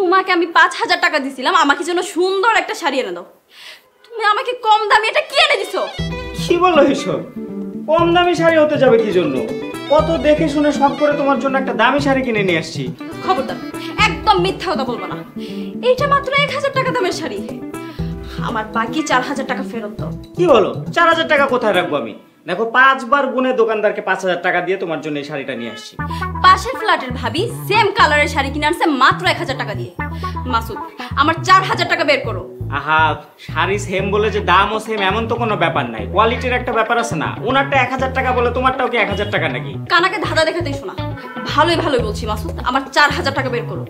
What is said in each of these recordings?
তোমাকে আমি 5,000 টাকা দিছিলাম আমাকে জন্য সুন্দর একটা শাড়ি এনে দাও, তুমি আমাকে কম দামি এটা কি এনে দিছো? কি বলো এসব? কম দামি শাড়ি হতে যাবে কি জন্য? কত দেখে শুনে শখ করে তোমার জন্য একটা দামি শাড়ি কিনে নিয়ে আসছি। খবরদার, একদম মিথ্যা কথা বলবো না। এইটা মাত্র 1,000 টাকা দামের শাড়ি, আমার বাকি 4,000 টাকা ফেরত দাও। কি বলো? 4,000 টাকা কোথায় রাখবো আমি? দেখো 5 বার গুনে দোকানদারকে 5,000 টাকা দিয়ে তোমার জন্য এই শাড়িটা নিয়ে আসছি। পাশের ফ্ল্যাটের ভাবি সেম কালারের শাড়ি কিনে আনছে মাত্র 1,000 টাকা দিয়ে। মাসুদ, আমার 4,000 টাকা বের করো। আহা, শাড়ি সেম বলে যে দামও সেম এমন তো কোনো ব্যাপার নাই, কোয়ালিটির একটা ব্যাপার আছে না। ওনারটা 1,000 টাকা বলে তোমারটাও কি 1,000 টাকা নাকি? কানাকে ধাঁধা দেখাতেই শোনা। ভালোই ভালোই বলছি মাসুদ, আমার 4,000 টাকা বের করো।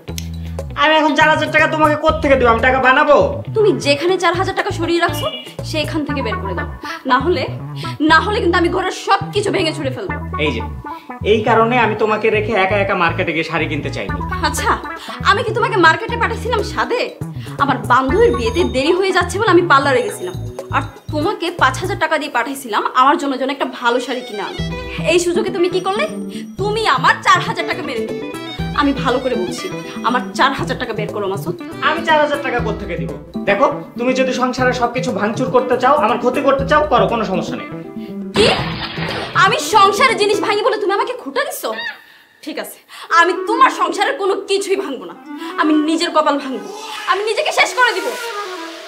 আমি এখন 4,000 টাকা তোমাকে কোত্থেকে দেবো? আমি টাকা বানাবো? তুমি যেখানে 4,000 টাকা সরিয়ে রাখছো সেখান থেকে বের করে দাও, না হলে কিন্তু আমি ঘরের সবকিছু ভেঙে ছুড়ে ফেলবো। এই যে, এই কারণে আমি তোমাকে রেখে একা একা মার্কেটে গিয়ে শাড়ি কিনতে চাইনি। আচ্ছা, আমি কি তোমাকে মার্কেটে পাঠিয়েছিলাম সাদে? আমার বান্ধবীর বিয়েতে দেরি হয়ে যাচ্ছে বলে আমি পার্লারে গেছিলাম, আর তোমাকে 5,000 টাকা দিয়ে পাঠাইছিলাম আমার জন্য একটা ভালো শাড়ি কিনে আনো। এই সুযোগে তুমি কি করলে? তুমি আমার 4,000 টাকা মেরে দিলে। আমি ভালো করে বলছি, আমার 4,000 টাকা বের করো মাসুদ। আমি 4,000 টাকা কোত্থেকে দিব? দেখো, তুমি যদি সংসারে সবকিছু ভাঙচুর করতে চাও, আমার ক্ষতি করতে চাও, করো, কোনো সমস্যা নেই। কি? আমি সংসারের জিনিস ভাঙি বলে তুমি আমাকে খুঁটা দিচ্ছ? ঠিক আছে, আমি তোমার সংসারের কোনো কিছুই ভাঙবো না, আমি নিজের কপাল ভাঙবো, আমি নিজেকে শেষ করে দিব।